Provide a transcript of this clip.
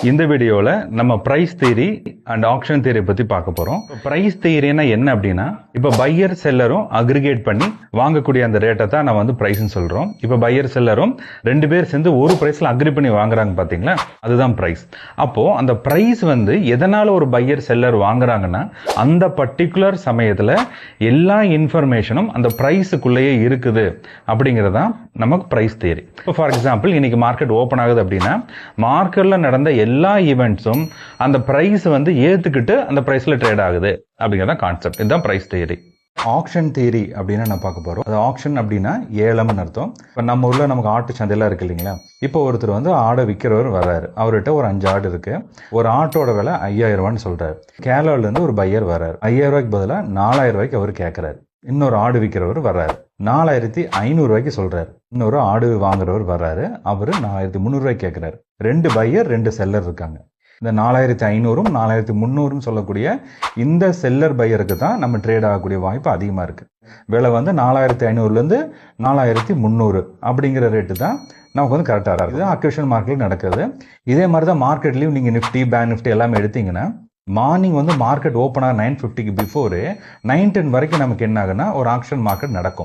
இந்த வீடியோவில் நம்ம price theory and action theory பற்றி பார்க்க போகிறோம். ப்ரைஸ் தியரினா என்ன அப்படின்னா, இப்போ பையர் செல்லரும் அக்ரிகேட் பண்ணி வாங்கக்கூடிய அந்த ரேட்டை தான் நம்ம வந்து ப்ரைஸ்ன்னு சொல்கிறோம். இப்போ பையர் செல்லரும் ரெண்டு பேர் சேர்ந்து ஒரு ப்ரைஸில் அக்ரி பண்ணி வாங்குறாங்க பார்த்தீங்களா, அதுதான் ப்ரைஸ். அப்போது அந்த ப்ரைஸ் வந்து எதனால் ஒரு பையர் செல்லர் வாங்குறாங்கன்னா, அந்த பர்டிகுலர் சமயத்தில் எல்லா இன்ஃபர்மேஷனும் அந்த ப்ரைஸுக்குள்ளேயே இருக்குது அப்படிங்கிறதான் நமக்கு ப்ரைஸ் தியரி. இப்போ ஃபார் எக்ஸாம்பிள், இன்னைக்கு மார்க்கெட் ஓப்பன் ஆகுது அப்படின்னா, மார்க்கெட்டில் நடந்த எல்லா ஈவெண்ட்ஸும் அந்த பிரைஸ் வந்து ஏத்துக்கிட்டு அந்த பிரைஸ்ல ட்ரேட் ஆகுது அப்படிங்கிறத கான்செப்ட். இதுதான் பிரைஸ் தியரி. ஆக்ஷன் தியரி அப்படின்னா நான் பார்க்க போறோம். அது ஆக்ஷன் அப்படின்னா ஏலம்னு அர்த்தம். இப்போ நம்ம ஊர்ல நமக்கு ஆட்டு சந்தையெல்லாம் இருக்கு இல்லைங்களா. இப்போ ஒருத்தர் வந்து ஆடை விற்கிறவர் வர்றாரு. அவர்கிட்ட ஒரு 5 ஆடு இருக்கு. ஒரு ஆட்டோட விலை 5000 ரூபான்னு சொல்றாரு. கேரளால இருந்து ஒரு பையர் வர்றாரு. 5000 ரூபாய்க்கு பதிலாக 4000 ரூபாய்க்கு அவர் கேட்கிறாரு. இன்னொரு ஆடு விற்கிறவர் வர்றாரு. 4500 ரூபாய்க்கு சொல்றாரு. இன்னொரு ஆடு வாங்குறவர் வர்றாரு. அவரு 4300 ரூபாய்க்கு கேட்கிறாரு. 2 பையர் 2 செல்லர் இருக்காங்க. இந்த 4500ம் 4300ம் சொல்லக்கூடிய இந்த செல்லர் பையருக்கு தான் நம்ம ட்ரேட் ஆகக்கூடிய வாய்ப்பு அதிகமா இருக்கு. விலை வந்து 4500லேருந்து 4300 அப்படிங்கிற ரேட்டு தான் நமக்கு வந்து கரெக்டாக இருக்குது. அக்யூஷன் மார்க்கெட்ல நடக்குது. இதே மாதிரி தான் மார்க்கெட்லயும் நீங்க நிஃப்டி, பேங்க் நிஃப்டி எல்லாமே எடுத்தீங்கன்னா, மார்னிங் வந்து மார்க்கெட் ஓப்பன் ஆக 9:50க்கு பிஃபோரு 9:10 வரைக்கும் நமக்கு என்ன ஆகுன்னா ஒரு ஆக்ஷன் மார்க்கெட் நடக்கும்.